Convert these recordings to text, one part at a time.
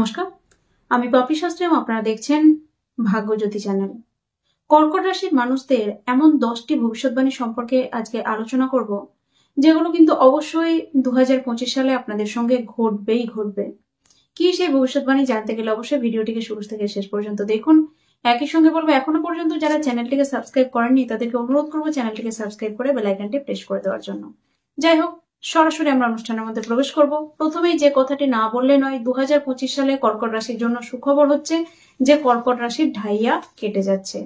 নমস্কার, আমি পপি শাস্ত্রী। আপনারা দেখছেন ভাগ্যজ্যোতি চ্যানেল। কর্কট রাশির মানুষদের এমন 10টি ভবিষ্যৎবাণী সম্পর্কে আজকে আলোচনা করব, যেগুলো কিন্তু অবশ্যই 2025 সালে আপনাদের সঙ্গে ঘটবে। কি সেই ভবিষ্যৎবাণী জানতে গেলে অবশ্যই ভিডিওটিকে শুরু থেকে শেষ পর্যন্ত দেখুন। একই সঙ্গে বলবো, এখনো পর্যন্ত যারা চ্যানেলটিকে সাবস্ক্রাইব করেননি তাদেরকে অনুরোধ করবো চ্যানেলটিকে সাবস্ক্রাইব করে বেল আইকনটি প্রেস করে দেওয়ার জন্য। যাই হোক, সরাসরি আমরা অনুষ্ঠানের মধ্যে প্রবেশ করব। প্রথমেই যে কথাটি না বললে নয়, 2025 সালে কর্কট রাশির জন্য সুখবর হচ্ছে যে কর্কট রাশির ঢাইয়া কেটে যাচ্ছে,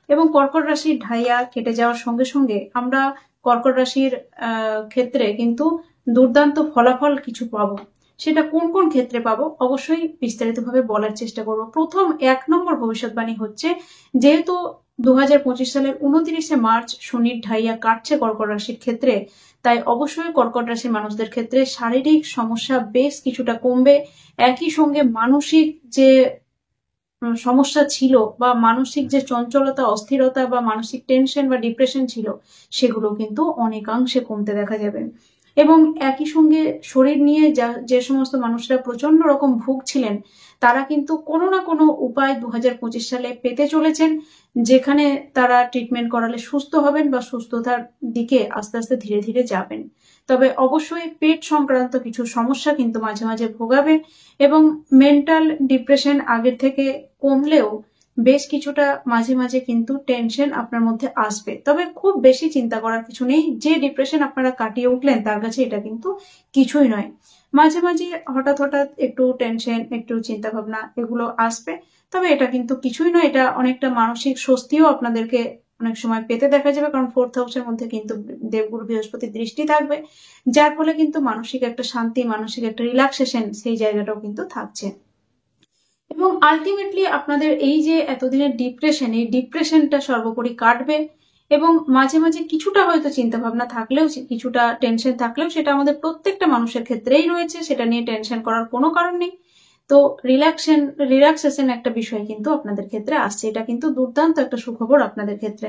এবং কর্কট রাশির ঢাইয়া কেটে যাওয়ার সঙ্গে সঙ্গে আমরা কর্কট রাশির ক্ষেত্রে কিন্তু দুর্দান্ত ফলাফল কিছু পাবো। সেটা কোন কোন ক্ষেত্রে পাবো অবশ্যই বিস্তারিতভাবে বলার চেষ্টা করব। প্রথম 1 নম্বর ভবিষ্যৎবাণী হচ্ছে, যেহেতু 2025 সালের 29শে মার্চ শনির ঢাইয়া কাটছে কর্কট রাশির ক্ষেত্রে, তাই অবশ্যই কর্কট রাশির মানুষদের ক্ষেত্রে শারীরিক সমস্যা বেশ কিছুটা কমবে। একই সঙ্গে মানসিক যে সমস্যা ছিল বা মানসিক যে চঞ্চলতা, অস্থিরতা বা মানসিক টেনশন বা ডিপ্রেশন ছিল, সেগুলো কিন্তু অনেকাংশে কমতে দেখা যাবে। এবং একই সঙ্গে শরীর নিয়ে যে সমস্ত মানুষরা প্রচন্ড রকম ভুগছিলেন, তারা কিন্তু কোনো না কোনো উপায় 2025 সালে পেতে চলেছেন, যেখানে তারা ট্রিটমেন্ট করালে সুস্থ হবেন বা সুস্থতার দিকে আস্তে আস্তে ধীরে ধীরে যাবেন। তবে অবশ্যই পেট সংক্রান্ত কিছু সমস্যা কিন্তু মাঝে মাঝে ভোগাবে, এবং মেন্টাল ডিপ্রেশন আগের থেকে কমলেও বেশ কিছুটা মাঝে মাঝে কিন্তু টেনশন আপনার মধ্যে আসবে। তবে খুব বেশি চিন্তা করার কিছু নেই। যে ডিপ্রেশন আপনারা কাটিয়ে উঠলেন তার কাছে এটা কিন্তু কিছুই নয়। মাঝে মাঝে হঠাৎ একটু টেনশন, একটু চিন্তা ভাবনা এগুলো আসবে, তবে এটা কিন্তু কিছুই নয়। এটা অনেকটা মানসিক স্বস্তিও আপনাদেরকে অনেক সময় পেতে দেখা যাবে, কারণ 4th হাউসের মধ্যে কিন্তু দেবগুরু বৃহস্পতির দৃষ্টি থাকবে, যার ফলে কিন্তু মানসিক একটা শান্তি, মানসিক একটা রিল্যাক্সেশন সেই জায়গাটাও কিন্তু থাকছে। এবং আলটিমেটলি আপনাদের এই যে এতদিনের ডিপ্রেশন, এই ডিপ্রেশনটা সর্বোপরি কাটবে। এবং মাঝে মাঝে কিছুটা হয়তো চিন্তা ভাবনা থাকলেও, কিছুটা টেনশন থাকলেও, সেটা আমাদের প্রত্যেকটা মানুষের ক্ষেত্রেই রয়েছে, সেটা নিয়ে টেনশন করার কোনো কারণ নেই। তো রিল্যাক্সেশন একটা বিষয় কিন্তু আপনাদের ক্ষেত্রে আসছে। এটা কিন্তু দুর্দান্ত একটা সুখবর আপনাদের ক্ষেত্রে।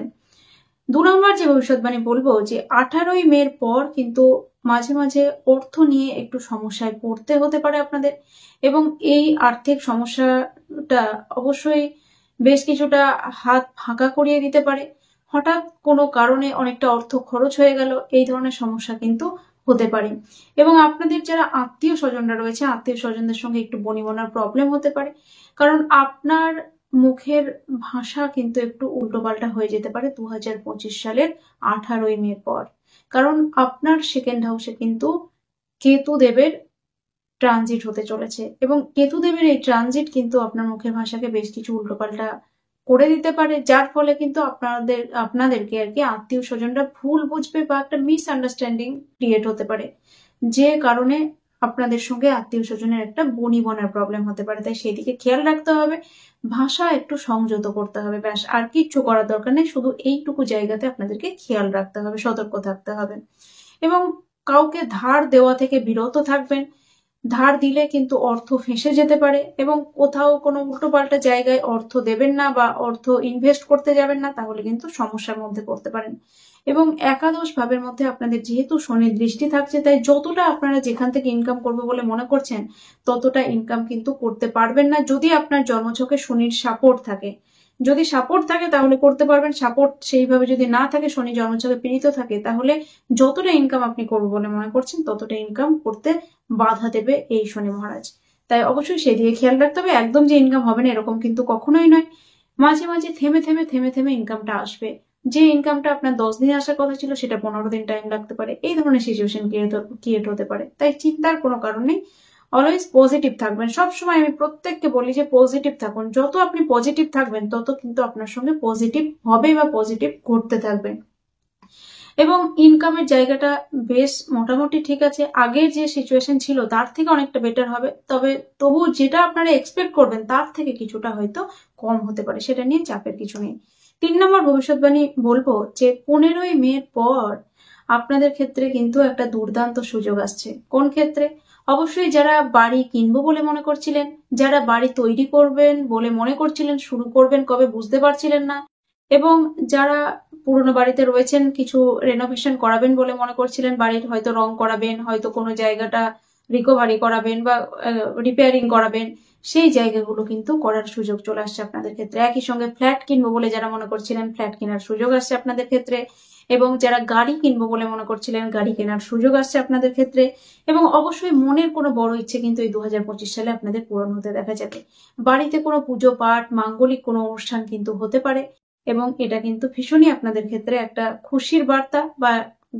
2 নম্বর যে ভবিষ্যৎবাণী বলবো, যে 18ই মের পর কিন্তু মাঝে মাঝে অর্থ নিয়ে একটু সমস্যায় পড়তে হতে পারে আপনাদের, এবং এই আর্থিক সমস্যাটা অবশ্যই বেশ কিছুটা হাত ফাঁকা করিয়ে দিতে পারে। হঠাৎ কোনো কারণে অনেকটা অর্থ খরচ হয়ে গেল, এই ধরনের সমস্যা কিন্তু হতে পারে। এবং আপনাদের যারা আত্মীয় স্বজনরা রয়েছে, আত্মীয় স্বজনদের সঙ্গে একটু বনিবনার প্রবলেম হতে পারে, কারণ আপনার মুখের ভাষা কিন্তু একটু উল্টোপাল্টা হয়ে যেতে পারে 2025 সালের 18ই মের পর। কারণ আপনার 2nd হাউসে কিন্তু কেতুদেবের ট্রানজিট হতে চলেছে, এবং কেতুদেবের এই ট্রানজিট কিন্তু আপনার মুখের ভাষাকে বেশ কিছু উল্টোপাল্টা করে দিতে পারে, যার ফলে কিন্তু আপনাদেরকে আর কি আত্মীয় স্বজনরা ভুল বুঝবে বা একটা মিসআন্ডারস্ট্যান্ডিং ক্রিয়েট হতে পারে, যে কারণে আপনাদের সঙ্গে আত্মীয় স্বজনের একটা বনিবনার প্রবলেম হতে পারে। তাই সেদিকে খেয়াল রাখতে হবে, ভাষা একটু সংযত করতে হবে, ব্যাস আর কিচ্ছু করার দরকার নেই। শুধু এইটুকু জায়গাতে আপনাদেরকে খেয়াল রাখতে হবে, সতর্ক থাকতে হবে। এবং কাউকে ধার দেওয়া থেকে বিরত থাকবেন। ধার দিলে কিন্তু অর্থ ফেঁসে যেতে পারে, এবং কোথাও কোনো উল্টোপাল্টা জায়গায় অর্থ দেবেন না বা অর্থ ইনভেস্ট করতে যাবেন না, তাহলে কিন্তু সমস্যার মধ্যে পড়তে পারেন। এবং একাদশ ভাবের মধ্যে আপনাদের যেহেতু শনির দৃষ্টি থাকছে, তাই যতটা আপনারা যেখান থেকে ইনকাম করবে বলে মনে করছেন ততটা ইনকাম কিন্তু করতে পারবেন না, যদি আপনার জন্মছকে শনির সাপোর্ট থাকে। যদি সাপোর্ট থাকে তাহলে করতে পারবেন, সাপোর্ট সেইভাবে যদি না থাকে, শনি জন্মছকে পীড়িত থাকে, তাহলে যতটা ইনকাম আপনি করবেন বলে মনে করছেন ততটা ইনকাম করতে বাধা দেবে এই শনি মহারাজ। তাই অবশ্যই সেদিকে খেয়াল রাখতে হবে। একদম যে ইনকাম হবে না এরকম কিন্তু কখনোই নয়। মাঝে মাঝে থেমে ইনকামটা আসবে। যে ইনকামটা আপনার 10 দিন আসার কথা ছিল সেটা 15 দিন টাইম লাগতে পারে, এই ধরনের সিচুয়েশন ক্রিয়েট হতে পারে। তাই চিন্তার কোনো কারণ নেই, অলওয়েজ পজিটিভ থাকবেন। সবসময় আমি প্রত্যেককে বলি যে পজিটিভ থাকুন। যত আপনি পজিটিভ থাকবেন তত কিন্তু আপনার সঙ্গে পজিটিভ হবে বা পজিটিভ ঘটতে থাকবে। এবং ইনকামের জায়গাটা বেশ মোটামুটি ঠিক আছে, আগের যে সিচুয়েশন ছিল তার থেকে অনেকটা বেটার হবে, তবে তবু যেটা আপনারা এক্সপেক্ট করবেন তার থেকে কিছুটা হয়তো কম হতে পারে, সেটা নিয়ে চাপের কিছু নেই। 3 নম্বর ভবিষ্যৎবাণী বলবো, যে 15ই মের পর আপনাদের ক্ষেত্রে কিন্তু একটা দুর্দান্ত সুযোগ আসছে। কোন ক্ষেত্রে? অবশ্যই যারা বাড়ি কিনবো বলে মনে করছিলেন, যারা বাড়ি তৈরি করবেন বলে মনে করছিলেন, শুরু করবেন কবে বুঝতে পারছিলেন না, এবং যারা পুরোনো বাড়িতে রয়েছেন, কিছু রেনোভেশন করাবেন বলে মনে করছিলেন, বাড়ির হয়তো রং করাবেন, হয়তো কোনো জায়গাটা রিকভারি করাবেন বা রিপেয়ারিং করাবেন, সেই জায়গাগুলো কিন্তু করার সুযোগ চলে আসছে আপনাদের ক্ষেত্রে। একই সঙ্গে ফ্ল্যাট কিনবো বলে যারা মনে করছিলেন, ফ্ল্যাট কেনার সুযোগ আসছে আপনাদের ক্ষেত্রে, এবং যারা গাড়ি কিনবো বলে মনে করছিলেন, গাড়ি কেনার সুযোগ আসছে আপনাদের ক্ষেত্রে। এবং অবশ্যই মনের কোনো বড় ইচ্ছে কিন্তু এই 2025 সালে আপনাদের পূরণ হতে দেখা যাবে। বাড়িতে কোনো পুজো পাঠ, মাঙ্গলিক কোনো অনুষ্ঠান কিন্তু হতে পারে, এবং এটা কিন্তু ভীষণই আপনাদের ক্ষেত্রে একটা খুশির বার্তা, বা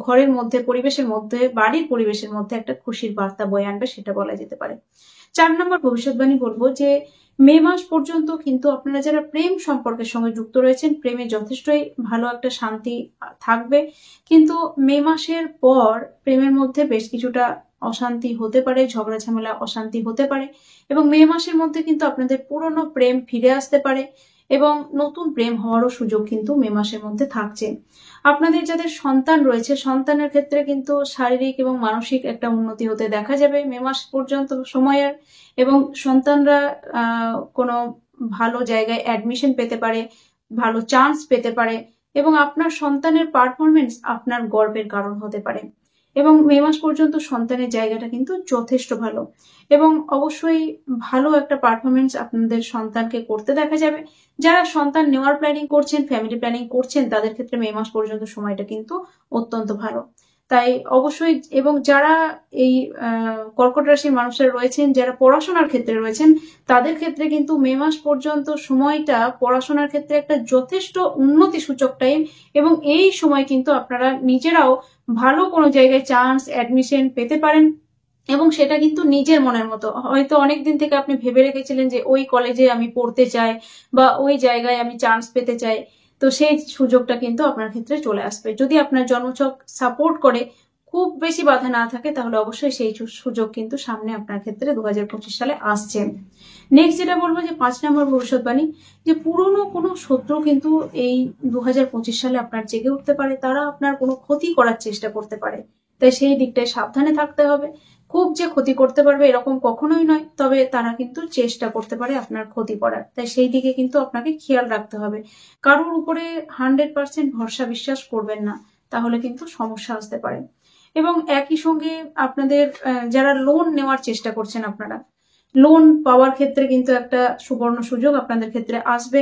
ঘরের মধ্যে, পরিবেশের মধ্যে, বাড়ির পরিবেশের মধ্যে একটা খুশির বার্তা বয়ে আনবে, সেটা বলা যেতে পারে। 4 নম্বর ভবিষ্যৎবাণী বলবো যে মে মাস পর্যন্ত কিন্তু আপনারা যারা প্রেম সম্পর্কের সঙ্গে যুক্ত রয়েছেন, প্রেমে যথেষ্টই ভালো একটা শান্তি থাকবে, কিন্তু মে মাসের পর প্রেমের মধ্যে বেশ কিছুটা অশান্তি হতে পারে, ঝগড়া ঝামেলা অশান্তি হতে পারে, এবং মে মাসের মধ্যে কিন্তু আপনাদের পুরনো প্রেম ফিরে আসতে পারে, এবং নতুন প্রেম হওয়ারও সুযোগ কিন্তু মে মাসের মধ্যে থাকছে। আপনাদের যাদের সন্তান রয়েছে, সন্তানের ক্ষেত্রে কিন্তু শারীরিক এবং মানসিক একটা উন্নতি হতে দেখা যাবে মে মাস পর্যন্ত সময়ের, এবং সন্তানরা কোনো ভালো জায়গায় অ্যাডমিশন পেতে পারে, ভালো চান্স পেতে পারে, এবং আপনার সন্তানের পারফরমেন্স আপনার গর্বের কারণ হতে পারে। এবং মে মাস পর্যন্ত সন্তানের জায়গাটা কিন্তু যথেষ্ট ভালো, এবং অবশ্যই ভালো একটা পারফরমেন্স আপনাদের সন্তানকে করতে দেখা যাবে। যারা সন্তান নেওয়ার প্ল্যানিং করছেন, ফ্যামিলি প্ল্যানিং করছেন, তাদের ক্ষেত্রে মে মাস পর্যন্ত সময়টা কিন্তু অত্যন্ত ভালো। তাই অবশ্যই, এবং যারা এই কর্কট রাশির মানুষরা রয়েছেন, যারা পড়াশোনার ক্ষেত্রে রয়েছেন, তাদের ক্ষেত্রে কিন্তু মে মাস পর্যন্ত সময়টা পড়াশোনার ক্ষেত্রে একটা যথেষ্ট উন্নতি সূচক টাইম, এবং এই সময় কিন্তু আপনারা নিজেরাও ভালো কোনো জায়গায় চান্স, অ্যাডমিশন পেতে পারেন, এবং সেটা কিন্তু নিজের মনের মতো। হয়তো অনেকদিন থেকে আপনি ভেবে রেখেছিলেন যে ওই কলেজে আমি পড়তে চাই, বা ওই জায়গায় আমি চান্স পেতে চাই, তো সেই সুযোগটা কিন্তু আপনার ক্ষেত্রে চলে আসবে। যদি আপনার জন্মছক সাপোর্ট করে, খুব বেশি বাধা না থাকে, তাহলে অবশ্যই সেই সুযোগ কিন্তু সামনে আপনার ক্ষেত্রে 2025 সালে আসছে। নেক্সট যেটা বলবো যে 5 নম্বর ভবিষ্যৎবাণী, যে পুরনো কোনো শত্রু কিন্তু এই 2025 সালে আপনার জেগে উঠতে পারে, তারা আপনার কোনো ক্ষতি করার চেষ্টা করতে পারে, তাই সেই দিকটায় সাবধানে থাকতে হবে। খুব যে ক্ষতি করতে পারবে এরকম কখনোই নয়, তবে তারা কিন্তু চেষ্টা করতে পারে আপনার ক্ষতি করার, তাই সেই দিকে কিন্তু আপনাকে খেয়াল রাখতে হবে। কারোর উপরে 100% ভরসা বিশ্বাস করবেন না, তাহলে কিন্তু সমস্যা আসতে পারে। এবং একই সঙ্গে আপনাদের যারা লোন নেওয়ার চেষ্টা করছেন, আপনারা লোন পাওয়ার ক্ষেত্রে কিন্তু একটা সুবর্ণ সুযোগ আপনাদের ক্ষেত্রে আসবে,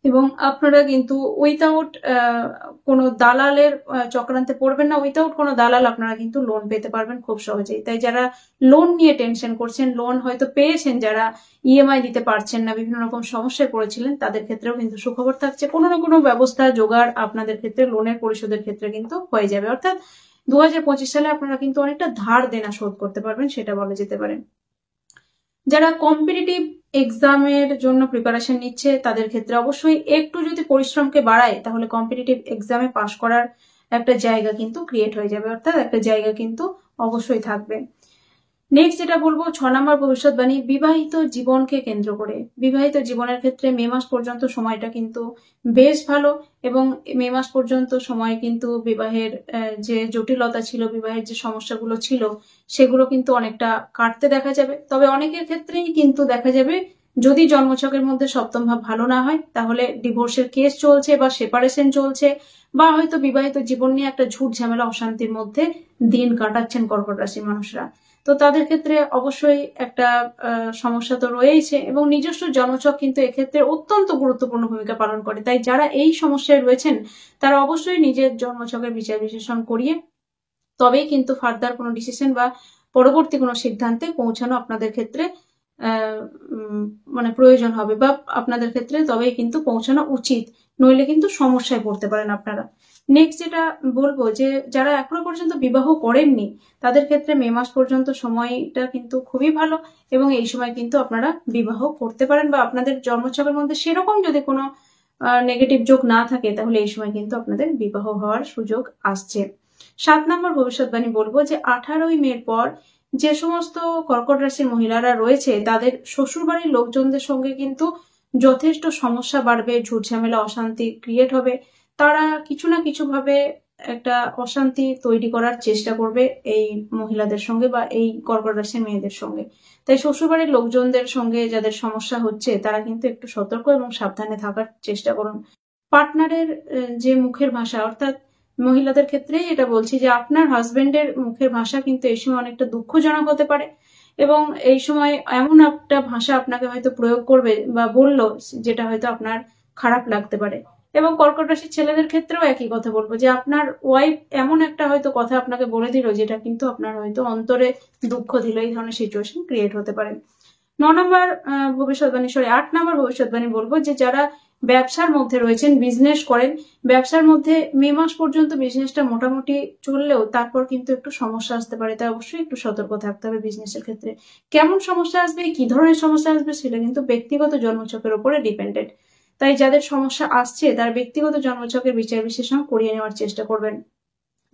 এবং আপনারা কিন্তু উইথাউট কোনো দালালের চক্রান্তে পড়বেন না, উইথাউট কোনো দালাল আপনারা কিন্তু লোন পেতে পারবেন খুব সহজেই। তাই যারা লোন নিয়ে টেনশন করছেন, লোন হয়তো পেয়েছেন, যারা ইএমআই দিতে পারছেন না, বিভিন্ন রকম সমস্যায় পড়েছিলেন, তাদের ক্ষেত্রেও কিন্তু সুখবর থাকছে। কোনো না কোনো ব্যবস্থা জোগাড় আপনাদের ক্ষেত্রে লোনের পরিশোধের ক্ষেত্রে কিন্তু হয়ে যাবে, অর্থাৎ 2025 সালে আপনারা কিন্তু অনেকটা ধার দেনা শোধ করতে পারবেন, সেটা বলা যেতে পারে। যারা কম্পিটিটিভ এক্সামের জন্য প্রিপারেশন নিচ্ছে, তাদের ক্ষেত্রে অবশ্যই একটু যদি পরিশ্রমকে বাড়ায়, তাহলে কম্পিটিটিভ এক্সামে পাশ করার একটা জায়গা কিন্তু ক্রিয়েট হয়ে যাবে, অর্থাৎ একটা জায়গা কিন্তু অবশ্যই থাকবে। নেক্সট যেটা বলবো 6 নম্বর ভবিষ্যৎবাণী, বিবাহিত জীবনকে কেন্দ্র করে। বিবাহিত জীবনের ক্ষেত্রে মে মাস পর্যন্ত সময়টা কিন্তু বেশ ভালো, এবং মে মাস পর্যন্ত সময় কিন্তু বিবাহের যে জটিলতা ছিল, বিবাহের যে সমস্যাগুলো ছিল, সেগুলো কিন্তু অনেকটা কাটতে দেখা যাবে। তবে অনেকের ক্ষেত্রেই কিন্তু দেখা যাবে, যদি জন্মছকের মধ্যে সপ্তম ভাব ভালো না হয়, তাহলে ডিভোর্সের কেস চলছে, বা সেপারেশন চলছে, বা হয়তো বিবাহিত জীবন নিয়ে একটা ঝুট ঝামেলা অশান্তির মধ্যে দিন কাটাচ্ছেন কর্কট রাশির মানুষরা। তো তাদের ক্ষেত্রে অবশ্যই একটা সমস্যা তো রয়েছে, এবং নিজস্ব জন্মছক কিন্তু এক্ষেত্রে অত্যন্ত গুরুত্বপূর্ণ ভূমিকা পালন করে। তাই যারা এই সমস্যায় রয়েছেন, তারা অবশ্যই নিজের জন্মছকের বিচার বিশ্লেষণ করিয়ে তবেই কিন্তু ফার্দার কোনো ডিসিশন বা পরবর্তী কোনো সিদ্ধান্তে পৌঁছানো আপনাদের ক্ষেত্রে মানে প্রয়োজন হবে, বা আপনাদের ক্ষেত্রে তবেই কিন্তু পৌঁছানো উচিত, নইলে কিন্তু সমস্যায় পড়তে পারেন আপনারা। নেক্সট যেটা বলবো, যে যারা এখনো পর্যন্ত বিবাহ করেননি, তাদের ক্ষেত্রে মে মাস পর্যন্ত সময়টা কিন্তু খুবই ভালো, এবং এই সময় কিন্তু আপনারা বিবাহ করতে পারেন, বা আপনাদের জন্মছকের মধ্যে সেরকম যদি কোনো নেগেটিভ যোগ না থাকে, তাহলে এই সময় কিন্তু আপনাদের বিবাহ হওয়ার সুযোগ আসছে। 7 নম্বর ভবিষ্যৎবাণী বলবো, যে 18ই মের পর যে সমস্ত কর্কট রাশির মহিলারা রয়েছে, তাদের শ্বশুর বাড়ির লোকজনদের সঙ্গে কিন্তু যথেষ্ট সমস্যা বাড়বে, ঝুট ঝামেলা অশান্তি ক্রিয়েট হবে। তারা কিছু না কিছু ভাবে একটা অশান্তি তৈরি করার চেষ্টা করবে এই মহিলাদের সঙ্গে, বা এই কর্কট রাশির মেয়েদের সঙ্গে। তাই শ্বশুরবাড়ির লোকজনদের সঙ্গে যাদের সমস্যা হচ্ছে, তারা কিন্তু একটু সতর্ক এবং সাবধানে থাকার চেষ্টা করুন। পার্টনারের যে মুখের ভাষা, অর্থাৎ মহিলাদের ক্ষেত্রে এটা বলছি, যে আপনার হাজবেন্ডের মুখের ভাষা কিন্তু এই সময় অনেকটা দুঃখজনক হতে পারে, এবং এই সময় এমন একটা ভাষা আপনাকে হয়তো প্রয়োগ করবে বা বললো যেটা হয়তো আপনার খারাপ লাগতে পারে। এবং কর্কট রাশির ছেলেদের ক্ষেত্রেও একই কথা বলবো যে আপনার ওয়াইফ এমন একটা হয়তো কথা আপনাকে বলে দিল যেটা কিন্তু আপনার হয়তো অন্তরে দুঃখ দিল, এই ধরনের সিচুয়েশন ক্রিয়েট হতে পারে। 9 নম্বর ভবিষ্যৎবাণী, 8 নম্বর ভবিষ্যৎবাণী বলবো যে যারা ব্যবসার মধ্যে রয়েছেন, বিজনেস করেন, ব্যবসার মধ্যে মে মাস পর্যন্ত বিজনেসটা মোটামুটি চললেও তারপর কিন্তু একটু সমস্যা আসতে পারে, তাই অবশ্যই একটু সতর্ক থাকতে হবে বিজনেসের ক্ষেত্রে। কেমন সমস্যা আসবে, কি ধরনের সমস্যা আসবে সেটা কিন্তু ব্যক্তিগত জন্মছকের উপরে ডিপেন্ডেন্ট, তাই যাদের সমস্যা আসছে তার ব্যক্তিগত জন্মছকের বিচার বিশ্লেষণ করিয়ে নেওয়ার চেষ্টা করবেন।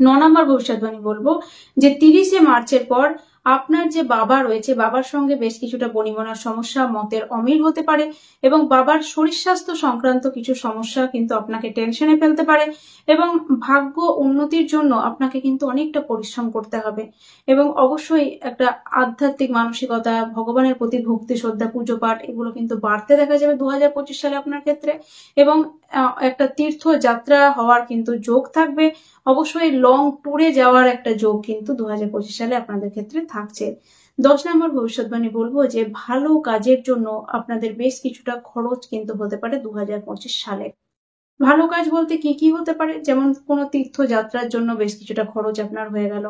9 নম্বর ভবিষ্যৎবাণী বলবো যে 30শে মার্চের পর আপনার যে বাবা রয়েছে, বাবার সঙ্গে বেশ কিছুটা বনিবনার সমস্যা, মতের অমিল হতে পারে এবং বাবার শরীর স্বাস্থ্য সংক্রান্ত কিছু সমস্যা কিন্তু আপনাকে টেনশনে ফেলতে পারে এবং ভাগ্য উন্নতির জন্য আপনাকে কিন্তু অনেকটা পরিশ্রম করতে হবে এবং অবশ্যই একটা আধ্যাত্মিক মানসিকতা, ভগবানের প্রতি ভক্তি শ্রদ্ধা, পুজো পাঠ এগুলো কিন্তু বাড়তে দেখা যাবে 2025 সালে আপনার ক্ষেত্রে এবং একটা তীর্থযাত্রা হওয়ার কিন্তু যোগ থাকবে। অবশ্যই লং ট্যুরে যাওয়ার একটা যোগ কিন্তু 2025 সালে আপনাদের ক্ষেত্রে থাকছে। 10 নম্বর ভবিষ্যৎবাণী বলবো যে ভালো কাজের জন্য আপনাদের বেশ কিছুটা খরচ কিন্তু হতে পারে 2025 সালে। ভালো কাজ বলতে কি কি হতে পারে, যেমন কোনো তীর্থযাত্রার জন্য বেশ কিছুটা খরচ আপনার হয়ে গেল,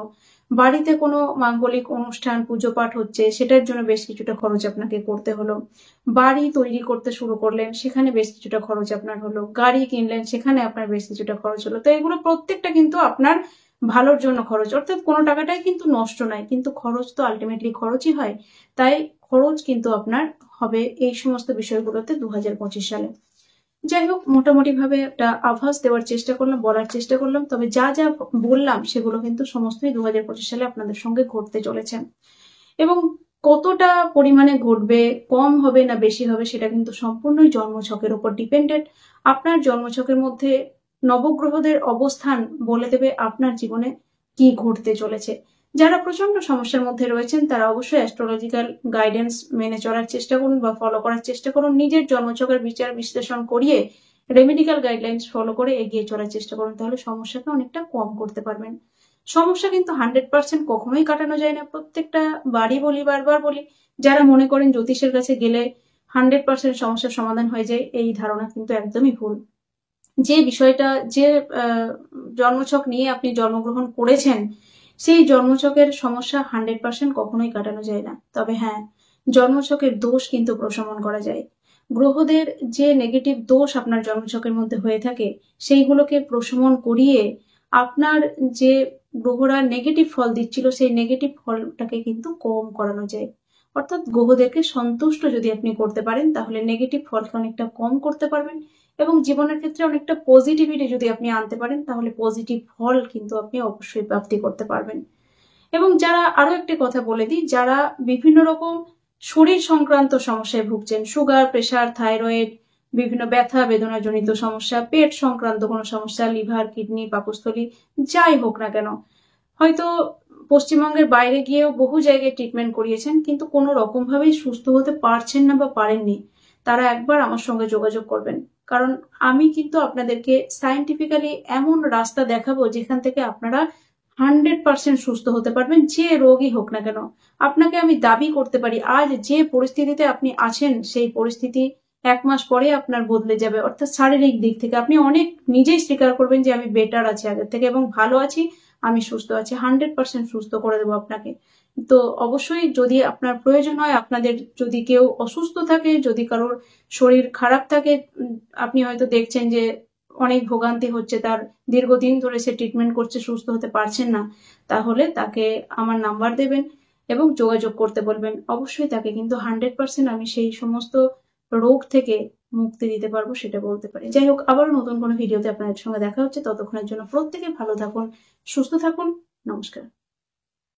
বাড়িতে কোনো মাঙ্গলিক অনুষ্ঠান পুজো পাঠ হচ্ছে সেটার জন্য বেশ কিছুটা খরচ আপনাকে করতে হলো, বাড়ি তৈরি করতে শুরু করলেন সেখানে বেশ কিছুটা খরচ আপনার হলো, গাড়ি কিনলেন সেখানে আপনার বেশ কিছুটা খরচ হলো। তো এগুলো প্রত্যেকটা কিন্তু আপনার ভালোর জন্য খরচ, অর্থাৎ কোনো টাকাটাই কিন্তু নষ্ট নয়, কিন্তু খরচ তো আলটিমেটলি খরচই হয়, তাই খরচ কিন্তু আপনার হবে এই সমস্ত বিষয়গুলোতে 2025 সালে। যাই হোক, মোটামুটি ভাবে একটা আভাস দেওয়ার চেষ্টা করলাম, বলার চেষ্টা করলাম, তবে যা যা বললাম সেগুলো কিন্তু সমস্তই 2025 সালে আপনাদের সঙ্গে ঘটতে চলেছে এবং কতটা পরিমাণে ঘটবে, কম হবে না বেশি হবে সেটা কিন্তু সম্পূর্ণই জন্মছকের উপর ডিপেন্ডেন্ট। আপনার জন্মছকের মধ্যে নবগ্রহদের অবস্থান বলে দেবে আপনার জীবনে কি ঘটতে চলেছে। যারা প্রচন্ড সমস্যার মধ্যে রয়েছেন তারা অবশ্যই অ্যাস্ট্রোলজিক্যাল গাইডেন্স মেনে চলার চেষ্টা করুন বা ফলো করার চেষ্টা করুন, নিজের জন্মছকের বিচার বিশ্লেষণ করিয়ে রেমেডিক্যাল গাইডলাইন্স ফলো করে এগিয়ে চলার চেষ্টা করুন, তাহলে সমস্যাকে অনেকটা কম করতে পারবেন। সমস্যা কিন্তু 100% কখনোই কাটানো যায় না, প্রত্যেকটা বারই বলি, বারবার বলি, যারা মনে করেন জ্যোতিষের কাছে গেলে 100% সমস্যার সমাধান হয়ে যায় এই ধারণা কিন্তু একদমই ভুল। যে বিষয়টা, যে জন্মছক নিয়ে আপনি জন্মগ্রহণ করেছেন সেই জন্মছকের সমস্যা 100% কখনোই কাটানো যায় না, তবে হ্যাঁ, জন্মছকের দোষ কিন্তু প্রশমন করা যায়। গ্রহদের যে নেগেটিভ দোষ আপনার জন্মছকের মধ্যে হয়ে থাকে সেইগুলোকে প্রশমন করিয়ে আপনার যে গ্রহরা নেগেটিভ ফল দিচ্ছিল সেই নেগেটিভ ফলটাকে কিন্তু কম করানো যায়, অর্থাৎ গ্রহদেরকে সন্তুষ্ট যদি আপনি করতে পারেন তাহলে নেগেটিভ ফলকে অনেকটা কম করতে পারবেন এবং জীবনের ক্ষেত্রে অনেকটা পজিটিভিটি যদি আপনি আনতে পারেন তাহলে পজিটিভ ফল কিন্তু আপনি অবশ্যই প্রাপ্তি করতে পারবেন। এবং যারা, আরো একটি কথা বলে দিই, যারা বিভিন্ন রকম শরীর সংক্রান্ত সমস্যায় ভুগছেন, সুগার, প্রেশার, থাইরয়েড, বিভিন্ন ব্যথা বেদনা জনিত সমস্যা, পেট সংক্রান্ত কোনো সমস্যা, লিভার, কিডনি, পাকস্থলী, যাই হোক না কেন, হয়তো পশ্চিমবঙ্গের বাইরে গিয়েও বহু জায়গায় ট্রিটমেন্ট করিয়েছেন কিন্তু কোনো রকম ভাবেই সুস্থ হতে পারছেন না বা পারেননি, তারা একবার আমার সঙ্গে যোগাযোগ করবেন, কারণ আমি কিন্তু আপনাদেরকে সায়েন্টিফিক্যালি এমন রাস্তা দেখাবো যেখান থেকে আপনারা 100% সুস্থ হতে পারবেন, যে রোগই হোক না কেন। আপনাকে আমি দাবি করতে পারি আজ যে পরিস্থিতিতে আপনি আছেন সেই পরিস্থিতি 1 মাস পরে আপনার বদলে যাবে, অর্থাৎ শারীরিক দিক থেকে আপনি অনেক নিজেই স্বীকার করবেন যে আমি বেটার আছি আগের থেকে এবং ভালো আছি, আমি সুস্থ আছি, 100% সুস্থ করে দেবো আপনাকে। তো অবশ্যই যদি আপনার প্রয়োজন হয়, আপনাদের যদি কেউ অসুস্থ থাকে, যদি কারোর শরীর খারাপ থাকে, আপনি হয়তো দেখছেন যে অনেক ভোগান্তি হচ্ছে তার, দীর্ঘদিন ধরে সে ট্রিটমেন্ট করছে, সুস্থ হতে পারছেন না, তাহলে তাকে আমার নাম্বার দেবেন এবং যোগাযোগ করতে বলবেন, অবশ্যই তাকে কিন্তু 100% আমি সেই সমস্ত রোগ থেকে মুক্তি দিতে পারবো সেটা বলতে পারি। যাই হোক, আবারও নতুন কোনো ভিডিওতে আপনাদের সঙ্গে দেখা হচ্ছে, ততক্ষণের জন্য প্রত্যেকে ভালো থাকুন, সুস্থ থাকুন, নমস্কার।